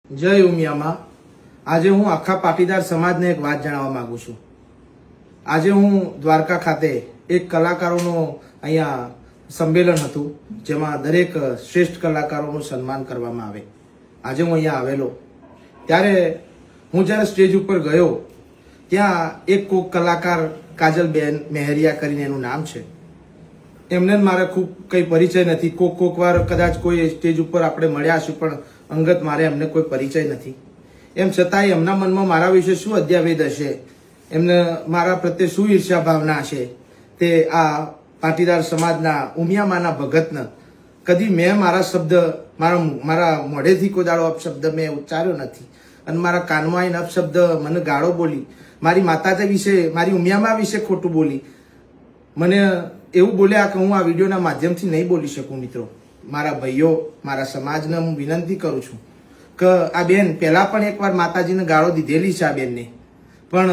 જય ઉમિયામાં। આજે હું આખા પાટીદાર સમાજને એક વાત જણાવવા માંગુ છું। આજે હું દ્વારકા ખાતે એક કલાકારોનું અહીંયા સંમેલન હતું, જેમાં દરેક શ્રેષ્ઠ કલાકારોનું સન્માન કરવામાં આવે। આજે હું અહીંયા આવેલો ત્યારે હું જ્યારે સ્ટેજ ઉપર ગયો ત્યાં એક કોક કલાકાર કાજલબેન મેહરિયા કરીને એનું નામ છે, એમને મારે ખૂબ કંઈ પરિચય નથી। કોક વાર કદાચ કોઈ સ્ટેજ ઉપર આપણે મળ્યા હશું, પણ અંગત મારે એમને કોઈ પરિચય નથી। એમ છતાંય એમના મનમાં મારા વિશે શું અધ્યાવેદ હશે, એમને મારા પ્રત્યે શું ઈર્ષ્યા ભાવના હશે, તે આ પાટીદાર સમાજના ઉમિયામાના ભગતને કદી મેં મારા શબ્દ મારા મોઢેથી કોઈ દાડો અપશબ્દ મેં ઉચ્ચાર્યો નથી, અને મારા કાનમાં આવીને અપશબ્દ મને ગાળો બોલી, મારી માતાજી વિશે, મારી ઉમિયામા વિશે ખોટું બોલી, મને એવું બોલ્યા કે હું આ વિડીયોના માધ્યમથી નહીં બોલી શકું। મિત્રો, મારા ભાઈઓ, મારા સમાજને હું વિનંતી કરું છું કે આ બેન પહેલા પણ એકવાર માતાજીને ગાળો દીધેલી છે આ બેનને, પણ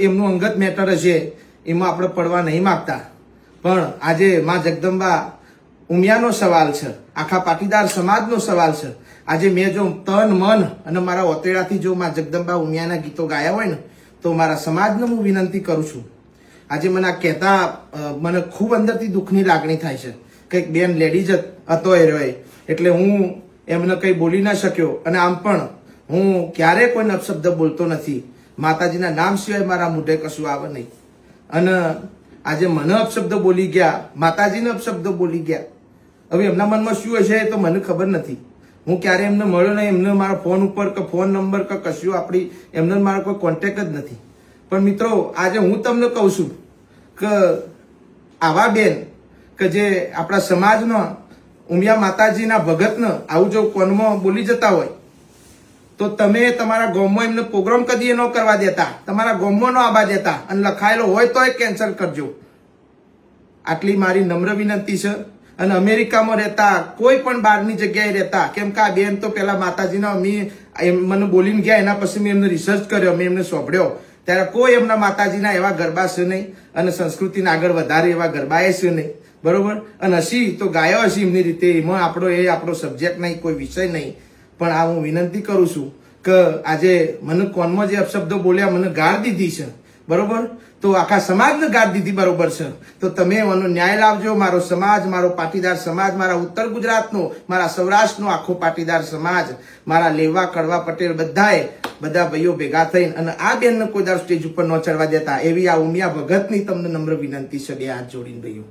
એમનું અંગત મેટર હશે, એમાં આપણે પડવા નહીં માગતા। પણ આજે માં જગદંબા ઉમિયાનો સવાલ છે, આખા પાટીદાર સમાજનો સવાલ છે। આજે મેં જો તન મન અને મારા ઓતેડાથી જો માં જગદંબા ઉમિયાના ગીતો ગાયા હોય ને, તો મારા સમાજને હું વિનંતી કરું છું। આજે મને આ કહેતા મને ખૂબ અંદરથી દુઃખની લાગણી થાય છે। કંઈક બેન લેડીઝ હતો એ રહ્યો, એટલે હું એમને કંઈ બોલી ના શક્યો, અને આમ પણ હું ક્યારેય કોઈ અપશબ્દ બોલતો નથી। માતાજીના નામ સિવાય મારા મોઢે કશું આવે નહીં, અને આજે મને અપશબ્દ બોલી ગયા, માતાજીને અપશબ્દ બોલી ગયા। હવે એમના મનમાં શું હશે એ તો મને ખબર નથી। હું ક્યારે એમને મળ્યો નહીં, એમને મારા ફોન ઉપર કે ફોન નંબર કે કશું આપણી એમને મારો કોઈ કોન્ટેક્ટ જ નથી। પણ મિત્રો, આજે હું તમને કહું છું કે આવા બેન કે જે આપણા સમાજનો ઉમિયા માતાજીના ભગતને આવું જો કોનમાં બોલી જતા હોય, તો તમે તમારા ગામમાં એમને પ્રોગ્રામ કદી ન કરવા દેતા, તમારા ગામમાં ન આવવા દેતા, અને લખાયેલો હોય તો એ કેન્સલ કરજો। આટલી મારી નમ્ર વિનંતી છે। અને અમેરિકામાં રહેતા, કોઈ પણ બહારની જગ્યાએ રહેતા, કેમ કે આ બેન તો પેલા માતાજીના મને બોલીને ગયા, એના પછી મેં એમને રિસર્ચ કર્યો, મેં એમને સોંપડ્યો, ત્યારે કોઈ એમના માતાજીના એવા ગરબા છે નહીં, અને સંસ્કૃતિને આગળ વધારે એવા ગરબાએ છે નહીં, બરોબર। અને હસી તો ગાયો હસી એમની રીતે, એમાં આપણો સબ્જેક્ટ નહીં, કોઈ વિષય નહીં। પણ આ હું વિનંતી કરું છું કે આજે મને કોનમાં જે અપશબ્દો બોલ્યા, મને ગાળ દીધી છે, બરોબર, તો આખા સમાજને ગાળ દીધી, બરોબર છે, તો તમે એનો ન્યાય લાવજો। મારો સમાજ, મારો પાટીદાર સમાજ, મારા ઉત્તર ગુજરાતનો, મારા સૌરાષ્ટ્રનો આખો પાટીદાર સમાજ, મારા લેવા કડવા પટેલ બધા ભાઈઓ ભેગા થઈને અને આ બેનને કોઈ દર સ્ટેજ ઉપર ન ચડવા દેતા, એવી આ ઉમિયા ભગતની તમને નમ્ર વિનંતી છે, બે હાથ જોડીને ભાઈઓ।